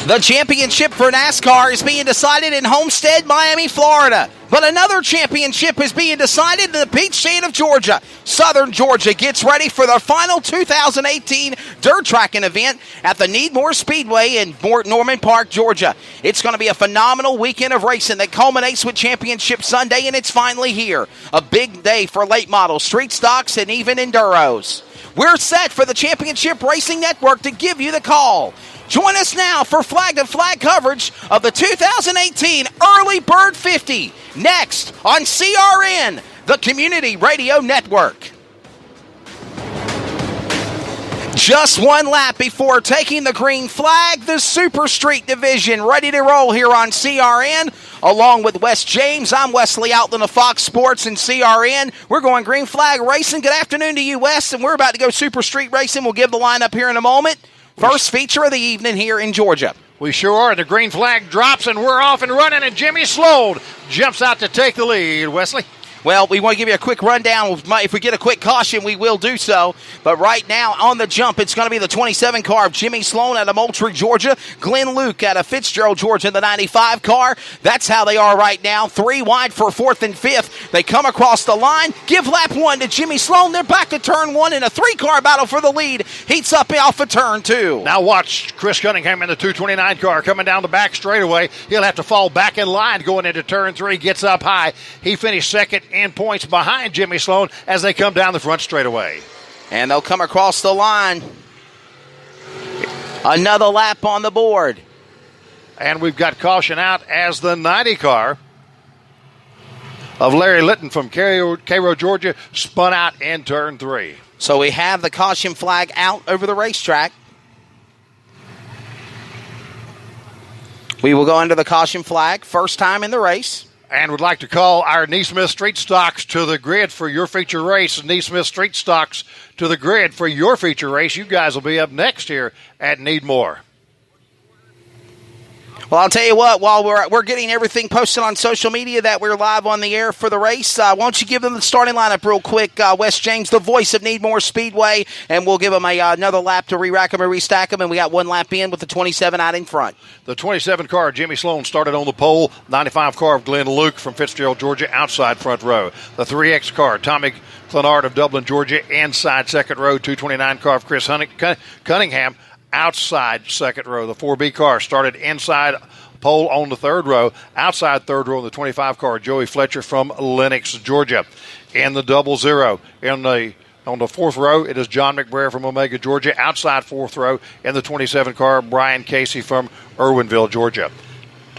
The championship for NASCAR is being decided in Homestead, Miami, Florida. But another championship is being decided in the Peach State of Georgia. Southern Georgia gets ready for their final 2018 dirt tracking event at the Needmore Speedway in Norman Park, Georgia. It's going to be a phenomenal weekend of racing that culminates with Championship Sunday, and it's finally here. A big day for late models, street stocks, and even enduros. We're set for the Championship Racing Network to give you the call. Join us now for flag-to-flag coverage of the 2018 Early Bird 50, next on CRN, the Community Radio Network. Just one lap before taking the green flag, the Super Street Division ready to roll here on CRN. Along with Wes James, I'm Wesley Outland of Fox Sports and CRN. We're going green flag racing. Good afternoon to you, Wes, and we're about to go Super Street Racing. We'll give the lineup here in a moment. First feature of the evening here in Georgia. We sure are. The green flag drops, and we're off and running, and Jimmy Sloan jumps out to take the lead. Wesley? Well, we want to give you a quick rundown. If we get a quick caution, we will do so. But right now, on the jump, it's going to be the 27 car of Jimmy Sloan out of Moultrie, Georgia. Glenn Luke out of Fitzgerald, Georgia, in the 95 car. That's how they are right now. 3 wide for 4th and 5th. They come across the line. Give lap 1 to Jimmy Sloan. They're back to turn 1 in a 3-car battle for the lead. Heats up off of turn 2. Now watch Chris Cunningham in the 229 car coming down the back straightaway. He'll have to fall back in line going into turn 3. Gets up high. He finished second in points behind Jimmy Sloan as they come down the front straightaway. And they'll come across the line. Another lap on the board. And we've got caution out as the 90 car of Larry Litton from Cairo, Georgia, spun out in turn 3. So we have the caution flag out over the racetrack. We will go under the caution flag, first time in the race. And would like to call our Neesmith Street Stocks to the grid for your feature race. Neesmith Street Stocks to the grid for your feature race. You guys will be up next here at Needmore. Well, I'll tell you what, while we're getting everything posted on social media that we're live on the air for the race, why don't you give them the starting lineup real quick, Wes James, the voice of Needmore Speedway, and we'll give them another lap to re-rack them and restack them, and we got 1 lap in with the 27 out in front. The 27 car, Jimmy Sloan, started on the pole. 95 car of Glenn Luke from Fitzgerald, Georgia, outside front row. The 3X car, Tommy Clenard of Dublin, Georgia, inside second row. 229 car of Chris Cunningham, outside second row. The 4B car started inside pole on the third row. Outside third row, the 25 car, Joey Fletcher from Lenox, Georgia. In the 00, on the fourth row, it is John McBrayer from Omega, Georgia. Outside fourth row, in the 27 car, Brian Casey from Irwinville, Georgia.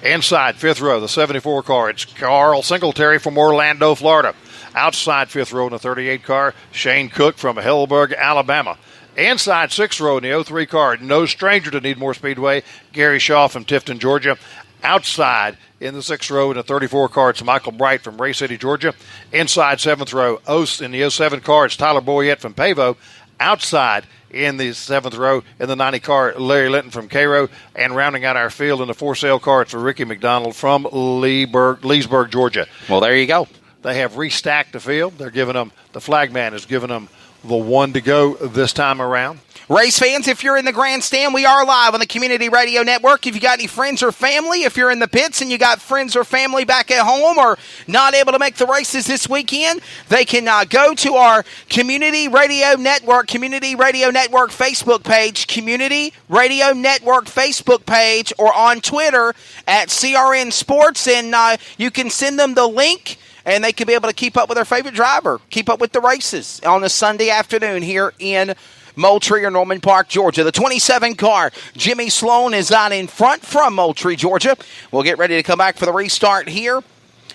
Inside fifth row, the 74 car, it's Carl Singletary from Orlando, Florida. Outside fifth row, in the 38 car, Shane Cook from Helberg, Alabama. Inside sixth row in the 03 car, no stranger to Needmore Speedway, Gary Shaw from Tifton, Georgia. Outside in the sixth row in the 34 car, it's Michael Bright from Ray City, Georgia. Inside seventh row, in the 07 car, it's Tyler Boyette from Pavo. Outside in the seventh row in the 90 car, Larry Linton from Cairo. And rounding out our field in the for sale car, it's Ricky McDonald from Leesburg, Georgia. Well, there you go. They have restacked the field. They're giving them, the flag man is giving them the 1 to go this time around. Race fans, if you're in the grandstand, we are live on the Community Radio Network. If you got any friends or family, if you're in the pits and you got friends or family back at home or not able to make the races this weekend, they can go to our Community Radio Network Facebook page, Community Radio Network Facebook page, or on Twitter at CRN Sports, and you can send them the link, and they can be able to keep up with their favorite driver, keep up with the races on a Sunday afternoon here in Moultrie or Norman Park, Georgia. The 27 car, Jimmy Sloan, is out in front from Moultrie, Georgia. We'll get ready to come back for the restart here.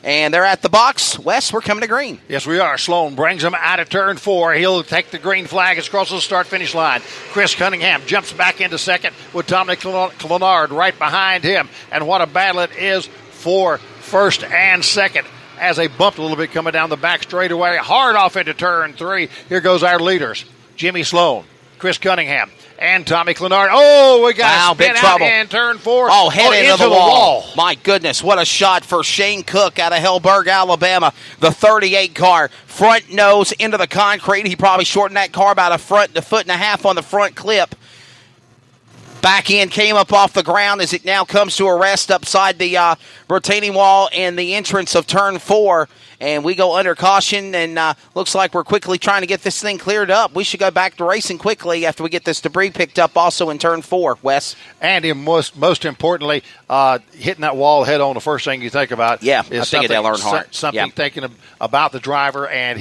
And they're at the box. Wes, we're coming to green. Yes, we are. Sloan brings him out of turn 4. He'll take the green flag as across the start-finish line. Chris Cunningham jumps back into second with Tommy Clenard right behind him. And what a battle it is for first and second, as they bumped a little bit coming down the back straightaway. Hard off into turn 3. Here goes our leaders, Jimmy Sloan, Chris Cunningham, and Tommy Clenard. Oh, we got big spin trouble. out in turn 4. Oh, head into the wall. My goodness, what a shot for Shane Cook out of Helberg, Alabama. The 38 car, front nose into the concrete. He probably shortened that car about a foot and a half on the front clip. Back end came up off the ground as it now comes to a rest upside the retaining wall and the entrance of turn 4. And we go under caution, and looks like we're quickly trying to get this thing cleared up. We should go back to racing quickly after we get this debris picked up also in turn 4, Wes. And most importantly, hitting that wall head on, the first thing you think about is I think of Dale Earnhardt. Something thinking about the driver, and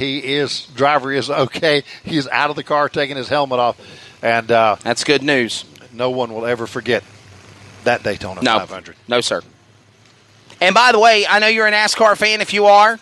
driver is okay. He's out of the car taking his helmet off. And that's good news. No one will ever forget that Daytona 500. No, sir. And by the way, I know you're a NASCAR fan. If you are,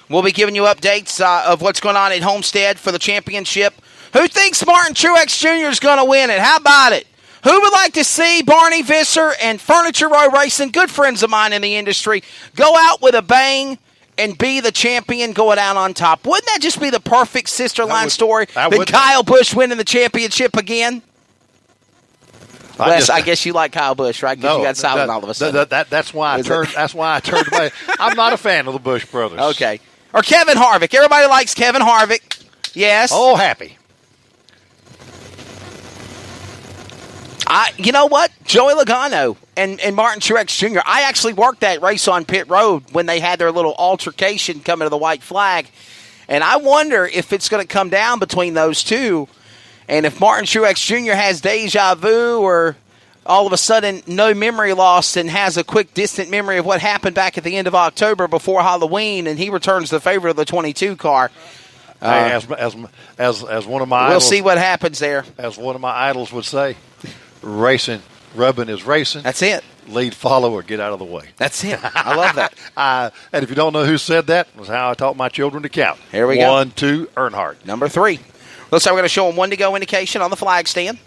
we'll be giving you updates of what's going on at Homestead for the championship. Who thinks Martin Truex Jr. is going to win it? How about it? Who would like to see Barney Visser and Furniture Row Racing, good friends of mine in the industry, go out with a bang and be the champion going out on top? Wouldn't that just be the perfect sister line story? That Kyle Busch winning the championship again? Wes, I guess you like Kyle Busch, right? Because you got silent all of a sudden. That's why I turned away. I'm not a fan of the Busch brothers. Okay. Or Kevin Harvick. Everybody likes Kevin Harvick. Yes. Oh, happy. You know what? Joey Logano and Martin Truex Jr., I actually worked that race on pit road when they had their little altercation coming to the white flag. And I wonder if it's going to come down between those two. And if Martin Truex Jr. has deja vu or all of a sudden no memory loss and has a quick distant memory of what happened back at the end of October before Halloween, and he returns the favorite of the 22 car. As one of my we'll see what happens there. As one of my idols would say, racing, rubbing is racing. That's it. Lead, follow, or get out of the way. That's it. I love that. And if you don't know who said that, it was how I taught my children to count. Here we go. 1, 2, Earnhardt. Number 3. Looks like we're going to show them 1 to go indication on the flag stand.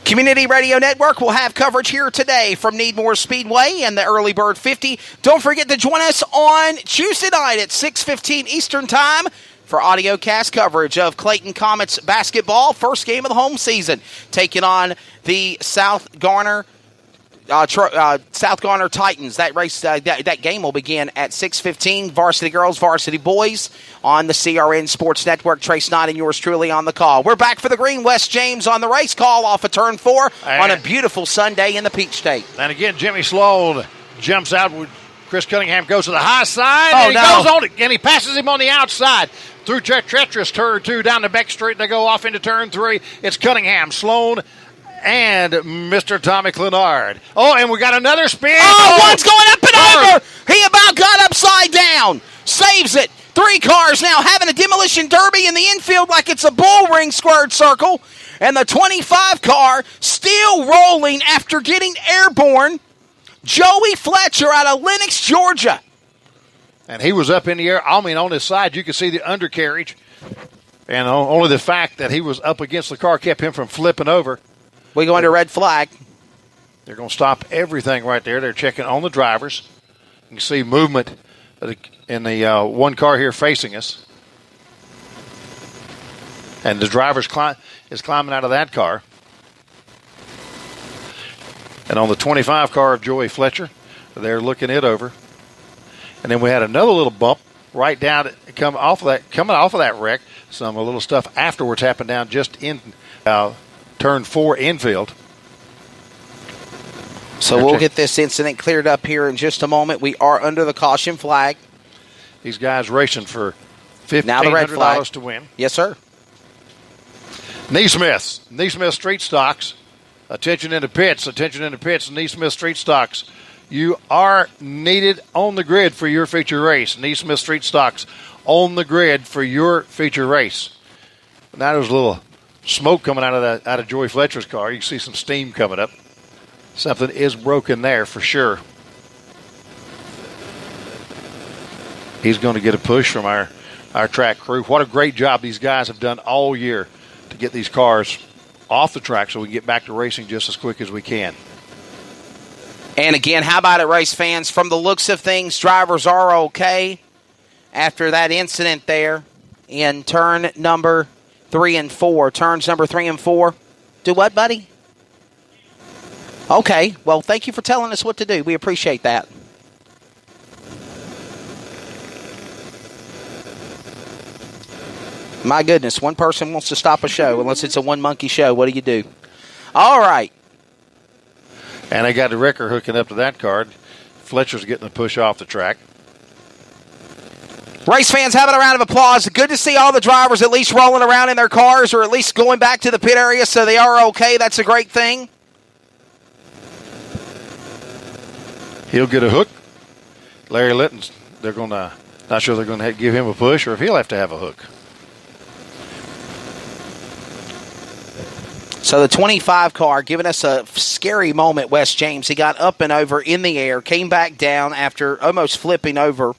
Community Radio Network will have coverage here today from Needmore Speedway and the Early Bird 50. Don't forget to join us on Tuesday night at 6:15 Eastern Time for audiocast coverage of Clayton Comets basketball, first game of the home season, taking on the South Garner Titans. That race, that game will begin at 6:15. Varsity girls, varsity boys on the CRN Sports Network. Trace Knight and yours truly on the call. We're back for the Green. West James on the race call off of turn 4 on a beautiful Sunday in the Peach State. And again, Jimmy Sloan jumps out with Chris Cunningham, goes to the high side, and he goes on it, and he passes him on the outside. Through treacherous turn 2 down the back straight, they go off into turn 3. It's Cunningham, Sloan, and Mr. Tommy Clenard. Oh, and we got another spin. Oh, one's going up and over. He about got upside down. Saves it. 3 cars now having a demolition derby in the infield like it's a bull ring squared circle. And the 25 car still rolling after getting airborne. Joey Fletcher out of Lenox, Georgia. And he was up in the air. I mean, on his side, you could see the undercarriage. And only the fact that he was up against the car kept him from flipping over. We go under red flag. They're going to stop everything right there. They're checking on the drivers. You can see movement in the one car here facing us. And the driver is climbing out of that car. And on the 25 car of Joey Fletcher, they're looking it over. And then we had another little bump right down coming off of that wreck. Some little stuff afterwards happened down just in turn 4 infield. So we'll get this incident cleared up here in just a moment. We are under the caution flag. These guys racing for $1,500 to win. Yes, sir. Neesmith Street Stocks. Attention in the pits, Neesmith Street Stocks. You are needed on the grid for your feature race. Neesmith Street Stocks on the grid for your feature race. Now there's a little smoke coming out of Joey Fletcher's car. You can see some steam coming up. Something is broken there for sure. He's going to get a push from our track crew. What a great job these guys have done all year to get these cars off the track so we can get back to racing just as quick as we can. And again, how about it, race fans? From the looks of things, drivers are okay after that incident there in turn number 3 and 4. Turns number 3 and 4. Do what, buddy? Okay. Well, thank you for telling us what to do. We appreciate that. My goodness, one person wants to stop a show unless it's a one-monkey show. What do you do? All right. And they got the wrecker hooking up to that card. Fletcher's getting the push off the track. Race fans, having a round of applause. Good to see all the drivers at least rolling around in their cars or at least going back to the pit area so they are okay. That's a great thing. He'll get a hook. Larry Litton's, not sure they're going to give him a push or if he'll have to have a hook. So the 25 car giving us a scary moment, Wes James. He got up and over in the air, came back down after almost flipping over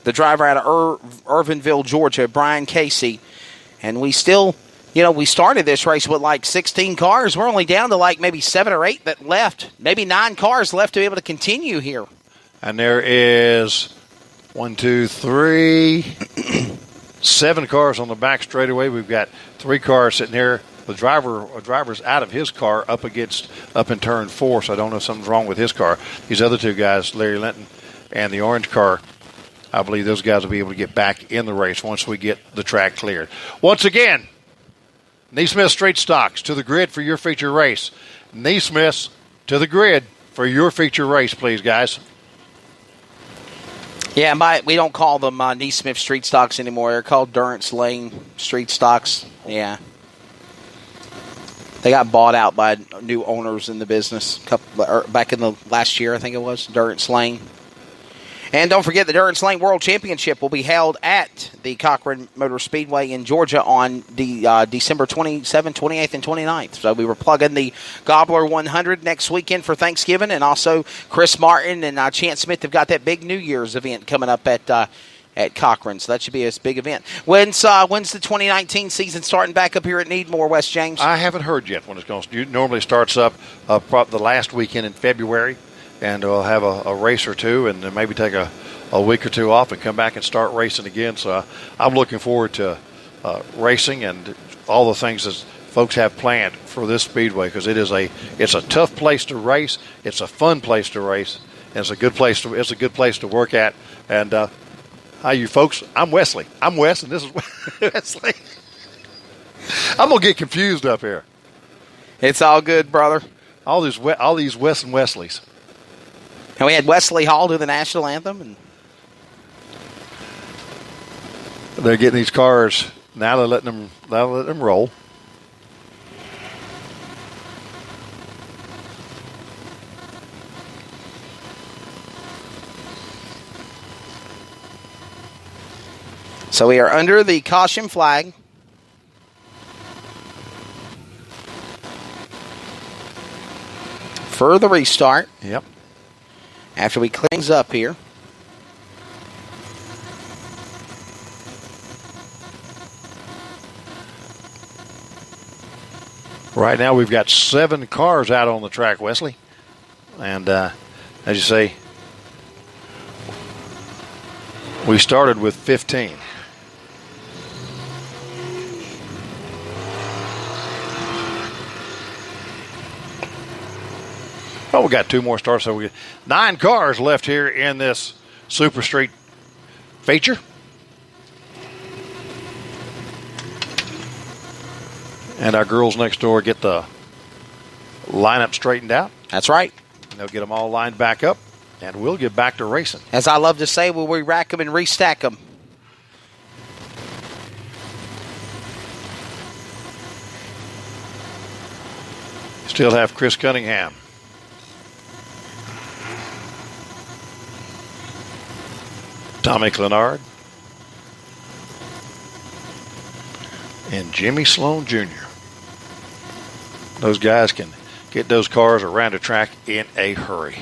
the driver out of Irvinville, Georgia, Brian Casey. And we still, we started this race with like 16 cars. We're only down to like maybe 7 or 8 that left. Maybe 9 cars left to be able to continue here. And there is 1, 2, 3, 7 cars on the back straightaway. We've got 3 cars sitting here. The driver's out of his car up in turn 4, so I don't know if something's wrong with his car. These other 2 guys, Larry Linton and the orange car, I believe those guys will be able to get back in the race once we get the track cleared. Once again, Neesmith Street Stocks to the grid for your feature race. Neesmith's to the grid for your feature race, please, guys. Yeah, we don't call them Neesmith Street Stocks anymore. They're called Durrance Lane Street Stocks. Yeah. They got bought out by new owners in the business back in the last year, I think it was, Durrance Lane. And don't forget the Durrance Lane World Championship will be held at the Cochran Motor Speedway in Georgia on the December 27th, 28th, and 29th. So we were plugging the Gobbler 100 next weekend for Thanksgiving, and also Chris Martin and Chance Smith have got that big New Year's event coming up at Cochran. So that should be a big event. When's the 2019 season starting back up here at Needmore, West James? I haven't heard yet when it's going to. It normally starts up the last weekend in February. And we'll have a race or two and then maybe take a week or 2 off and come back and start racing again. So I'm looking forward to racing and all the things that folks have planned for this speedway because it's a tough place to race. It's a fun place to race. And it's a good place to work at. And hi, you folks. I'm Wesley. I'm Wes, and this is Wesley. I'm gonna get confused up here. It's all good, brother. All these Wes and Wesleys. And we had Wesley Hall do the national anthem. And they're getting these cars now. They're letting them roll. So we are under the caution flag. For the restart. Yep. After we clean things up here. Right now we've got 7 cars out on the track, Wesley. And as you say, we started with 15. Oh, we got 2 more starts, so we got 9 cars left here in this Super Street feature. And our girls next door get the lineup straightened out. That's right. And they'll get them all lined back up, and we'll get back to racing. As I love to say, we'll re-rack them and restack them. Still have Chris Cunningham. Tommy Clenard. And Jimmy Sloan Jr. Those guys can get those cars around the track in a hurry.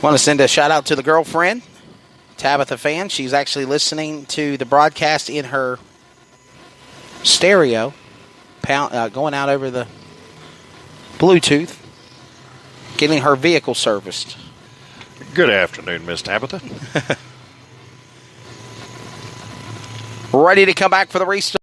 Want to send a shout out to the girlfriend, Tabitha Fan. She's actually listening to the broadcast in her stereo, going out over the Bluetooth, getting her vehicle serviced. Good afternoon, Miss Tabitha. Ready to come back for the restart.